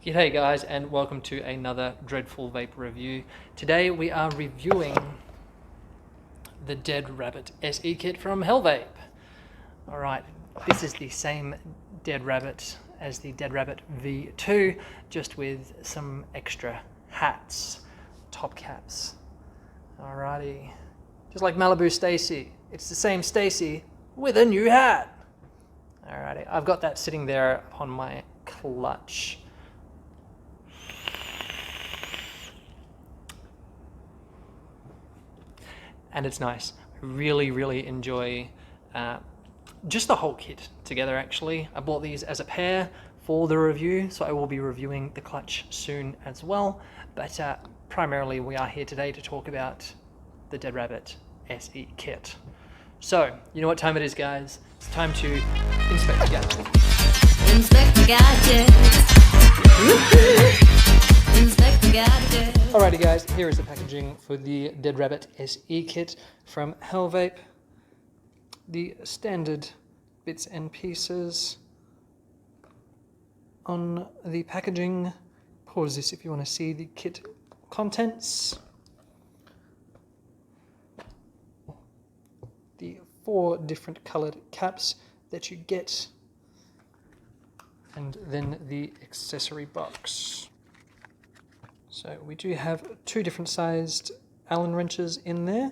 G'day guys, and welcome to another dreadful vape review. Today we are reviewing the Dead Rabbit SE kit from Hellvape. Alright, this is the same Dead Rabbit as the Dead Rabbit V2, just with some extra hats, top caps. Alrighty, just like Malibu Stacy, it's the same Stacy with a new hat. Alrighty, I've got that sitting there on my clutch. And it's nice. I really enjoy just the whole kit together actually. I bought these as a pair for the review, so I will be reviewing the clutch soon as well. But primarily we are here today to talk about the Dead Rabbit SE kit. So, you know what time it is, guys? It's time to inspect the gadget. Inspect the gadget. Inspect the gadget. Alrighty guys, here is the packaging for the Dead Rabbit SE kit from Hellvape. The standard bits and pieces on the packaging. Pause this if you want to see the kit contents. The 4 different coloured caps that you get, and then the accessory box. So we do have 2 different sized Allen wrenches in there,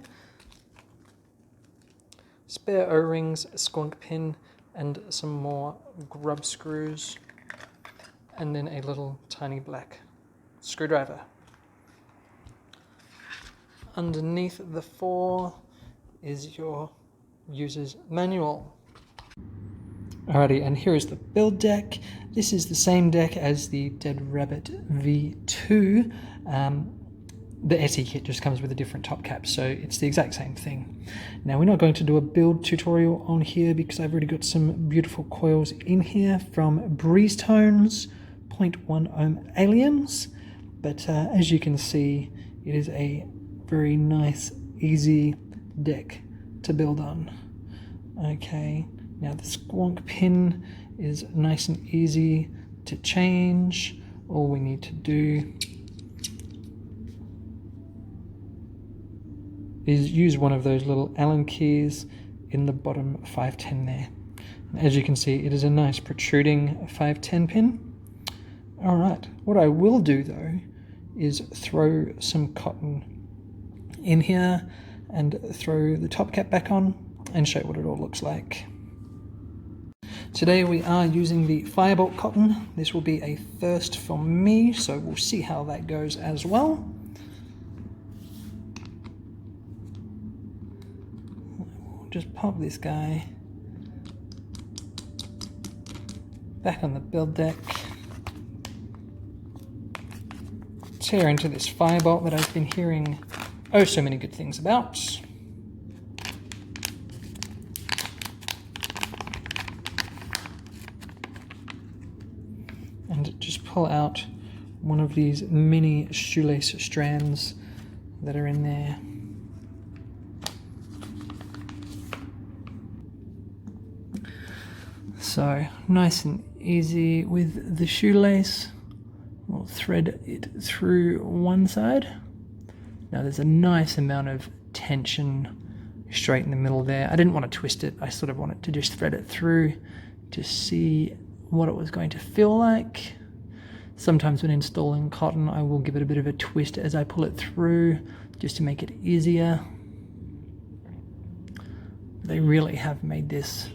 spare O-rings, a skunk pin, and some more grub screws, and then a little tiny black screwdriver. Underneath the 4 is your user's manual. Alrighty, and here is the build deck. This is the same deck as the Dead Rabbit V2. The SE kit just comes with a different top cap, so it's the exact same thing. Now, we're not going to do a build tutorial on here because I've already got some beautiful coils in here from Breeze Tones 0.1 ohm aliens. But as you can see, it is a very nice, easy deck to build on. Okay, now the squonk pin is nice and easy to change. All we need to do is use one of those little Allen keys in the bottom 510 there. And as you can see, it is a nice protruding 510 pin. Alright, what I will do though is throw some cotton in here and throw the top cap back on and show what it all looks like. Today we are using the Firebolt cotton. This will be a first for me, so we'll see how that goes as well. We'll just pop this guy back on the build deck. Tear into this Firebolt that I've been hearing oh so many good things about. And just pull out one of these mini shoelace strands that are in there. So nice and easy with the shoelace. We'll thread it through one side. Now there's a nice amount of tension straight in the middle there. I didn't want to twist it. I sort of wanted to just thread it through to see what it was going to feel like. Sometimes when installing cotton, I will give it a bit of a twist as I pull it through just to make it easier. They really have made this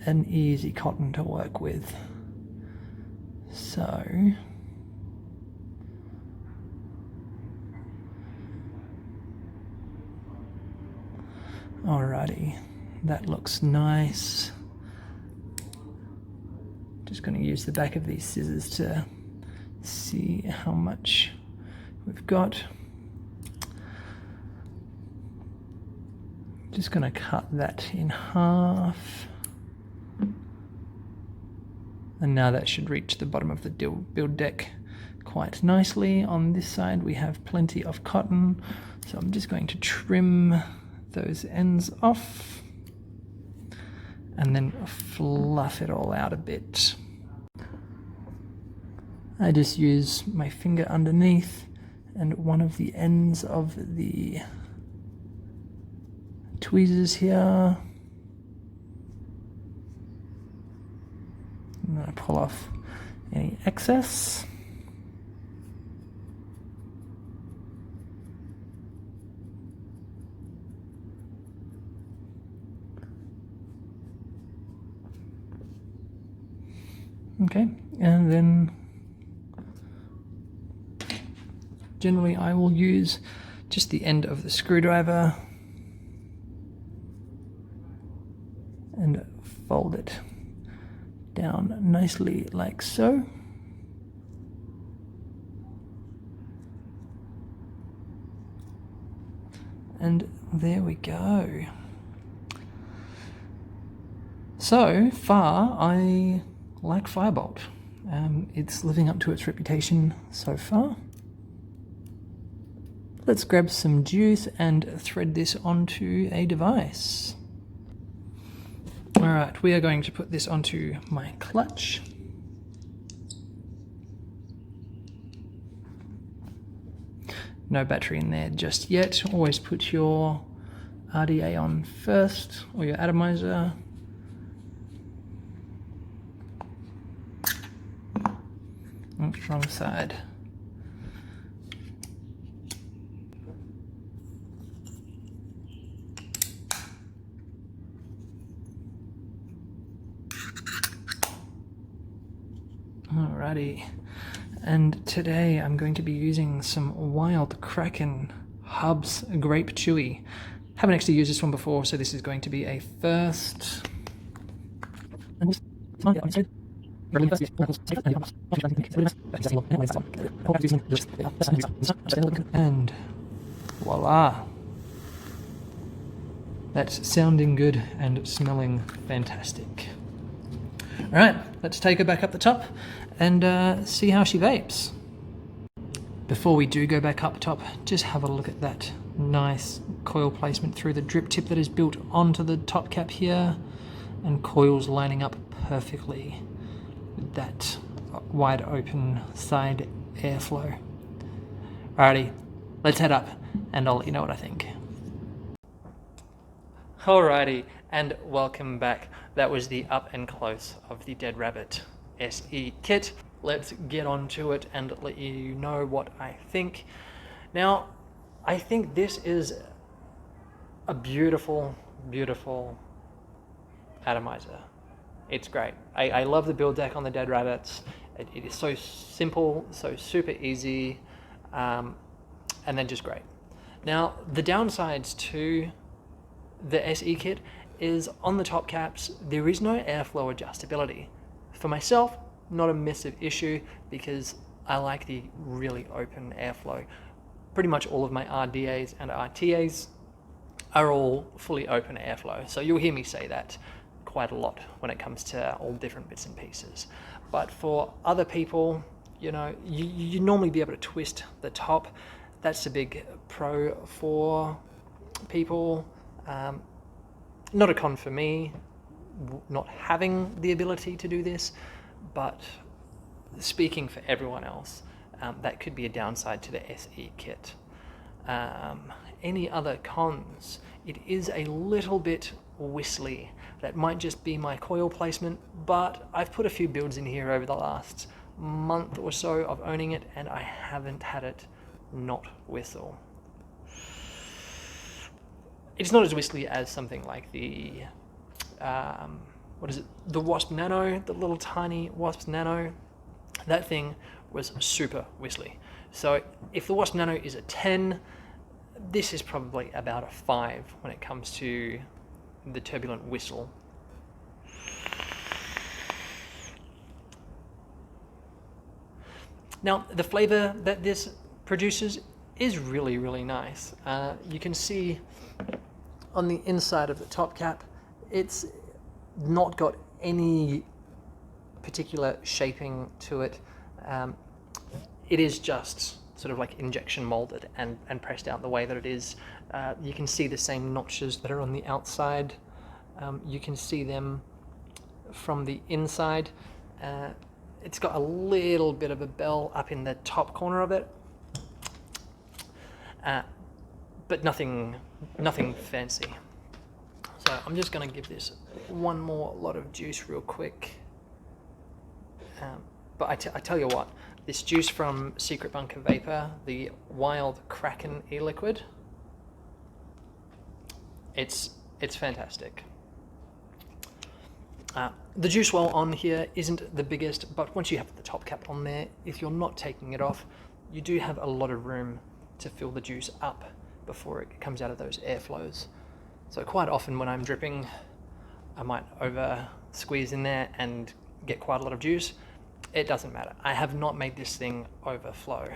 an easy cotton to work with. So alrighty, that looks nice. Just going to use the back of these scissors to see how much we've got. Just going to cut that in half. And now that should reach the bottom of the build deck quite nicely. On this side we have plenty of cotton, so I'm just going to trim those ends off and then fluff it all out a bit. I just use my finger underneath and one of the ends of the tweezers here. I'm going to pull off any excess. Okay, and then generally I will use just the end of the screwdriver and fold it down nicely like so. And there we go. So far, I like Firebolt. It's living up to its reputation so far. Let's grab some juice and thread this onto a device. Alright, we are going to put this onto my clutch. No battery in there just yet. Always put your RDA on first, or your atomizer. Oops, wrong side. Alrighty, and today I'm going to be using some Wild Kraken Hubs Grape Chewy. Haven't actually used this one before, so this is going to be a first. And voila! That's sounding good and smelling fantastic. Alright, let's take her back up the top and see how she vapes. Before we do go back up top, just have a look at that nice coil placement through the drip tip that is built onto the top cap here, and coils lining up perfectly with that wide open side airflow. Alrighty, let's head up and I'll let you know what I think. Alrighty, and welcome back. That was the up and close of the Dead Rabbit SE kit. Let's get on to it and let you know what I think. Now, I think this is a beautiful, beautiful atomizer. It's great. I love the build deck on the Dead Rabbits. It is so simple, so super easy, and then just great. Now, the downsides to the SE kit is on the top caps, there is no airflow adjustability. For myself, not a massive issue because I like the really open airflow. Pretty much all of my RDAs and RTAs are all fully open airflow. So you'll hear me say that quite a lot when it comes to all different bits and pieces. But for other people, you know, you normally be able to twist the top. That's a big pro for people. Not a con for me, not having the ability to do this, but speaking for everyone else, that could be a downside to the SE kit. Any other cons? It is a little bit whistly. That might just be my coil placement, but I've put a few builds in here over the last month or so of owning it, and I haven't had it not whistle. It's not as whistly as something like the, what is it? The Wasp Nano, the little tiny Wasp Nano. That thing was super whistly. So if the Wasp Nano is a 10, this is probably about a 5 when it comes to the turbulent whistle. Now, the flavor that this produces is really, really nice. You can see on the inside of the top cap, it's not got any particular shaping to it. It is just sort of like injection molded and pressed out the way that it is. You can see the same notches that are on the outside. You can see them from the inside. It's got a little bit of a bell up in the top corner of it, but nothing fancy. So I'm just going to give this one more lot of juice real quick. But I tell you what, this juice from Secret Bunker Vapor, the Wild Kraken e-liquid, it's fantastic. The juice well on here isn't the biggest, but once you have the top cap on there, if you're not taking it off, you do have a lot of room to fill the juice up before it comes out of those airflows. So quite often when I'm dripping, I might over squeeze in there and get quite a lot of juice. It doesn't matter. I have not made this thing overflow.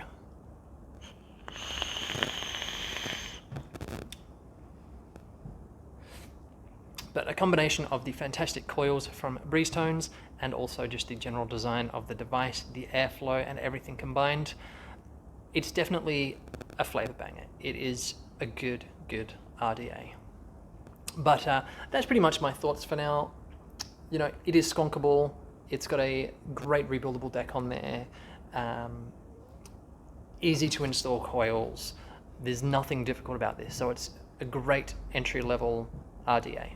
But a combination of the fantastic coils from Breeze Tones and also just the general design of the device, the airflow and everything combined, it's definitely a flavor banger. It is a good RDA. But that's pretty much my thoughts for now. You know, it is skonkable. It's got a great rebuildable deck on there. Easy to install coils. There's nothing difficult about this. So it's a great entry-level RDA.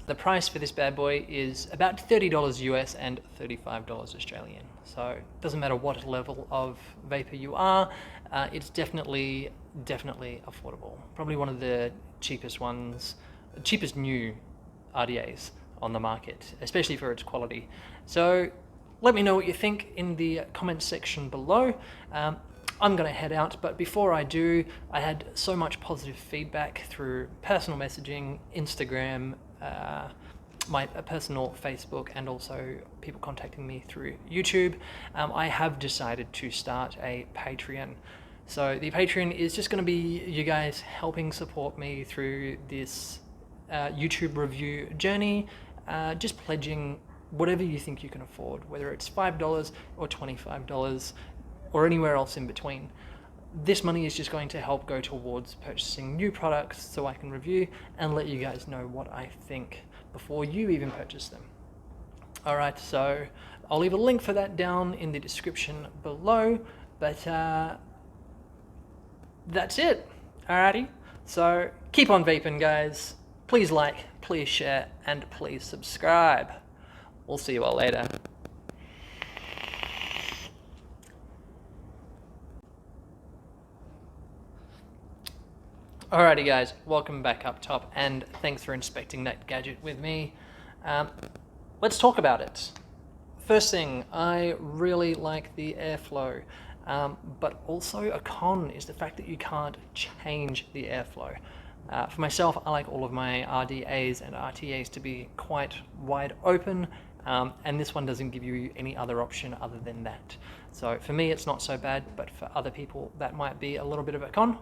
The price for this bad boy is about $30 US and $35 Australian. So it doesn't matter what level of vapor you are, it's definitely affordable. Probably one of the cheapest new RDAs on the market, especially for its quality. So let me know what you think in the comments section below. I'm going to head out, but before I do, I had so much positive feedback through personal messaging, Instagram, my personal Facebook, and also people contacting me through YouTube. I have decided to start a Patreon. So the Patreon is just going to be you guys helping support me through this YouTube review journey, just pledging whatever you think you can afford, whether it's $5 or $25 or anywhere else in between. This money is just going to help go towards purchasing new products so I can review and let you guys know what I think before you even purchase them. Alright, so I'll leave a link for that down in the description below, but that's it. Alrighty, so keep on vaping, guys. Please like, please share, and please subscribe. We'll see you all later. Alrighty guys, welcome back up top, and thanks for inspecting that gadget with me. Let's talk about it. First thing, I really like the airflow, but also a con is the fact that you can't change the airflow. For myself, I like all of my RDAs and RTAs to be quite wide open, and this one doesn't give you any other option other than that. So for me, it's not so bad, but for other people, that might be a little bit of a con.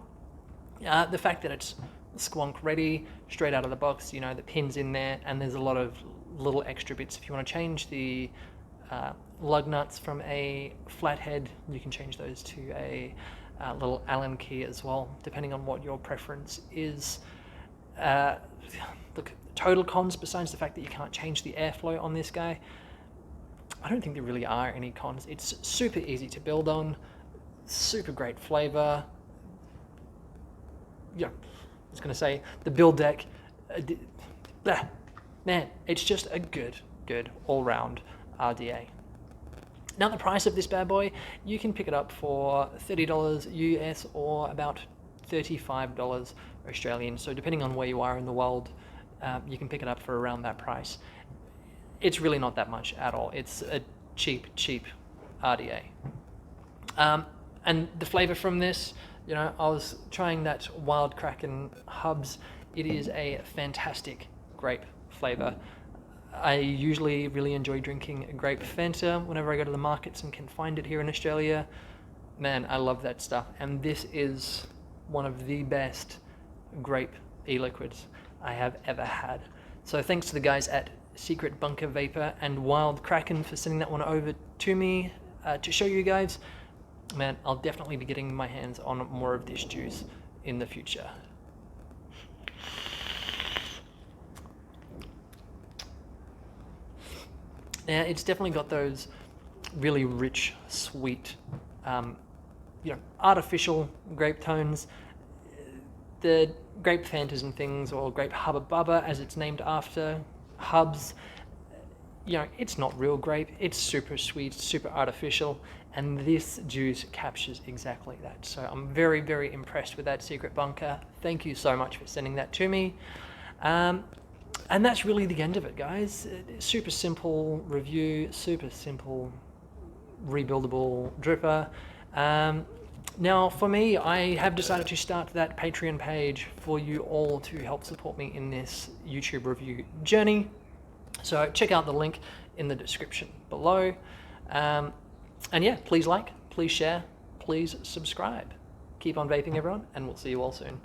The fact that it's squonk ready, straight out of the box, you know, the pin's in there, and there's a lot of little extra bits. If you want to change the lug nuts from a flathead, you can change those to a little Allen key as well, depending on what your preference is. Look, total cons, besides the fact that you can't change the airflow on this guy, I don't think there really are any cons. It's super easy to build on, super great flavor. Yeah, I was going to say, the build deck, man, it's just a good all-round RDA. Now the price of this bad boy, you can pick it up for $30 US or about $35 Australian. So depending on where you are in the world, you can pick it up for around that price. It's really not that much at all. It's a cheap RDA. And the flavor from this, you know, I was trying that Wild Kraken Hubs. It is a fantastic grape flavor. I usually really enjoy drinking grape Fanta whenever I go to the markets and can find it here in Australia. Man, I love that stuff. And this is one of the best grape e-liquids I have ever had. So thanks to the guys at Secret Bunker Vapor and Wild Kraken for sending that one over to me to show you guys. Man, I'll definitely be getting my hands on more of this juice in the future. Now, it's definitely got those really rich, sweet, artificial grape tones. The grape Fantas and things, or grape Hubba Bubba as it's named after, Hubs, it's not real grape. It's super sweet, super artificial, and this juice captures exactly that. So I'm very, very impressed with that Secret Bunker. Thank you so much for sending that to me. And that's really the end of it, guys. Super simple review, super simple rebuildable dripper. Now, for me, I have decided to start that Patreon page for you all to help support me in this YouTube review journey. So check out the link in the description below. And yeah, please like, please share, please subscribe. Keep on vaping, everyone, and we'll see you all soon.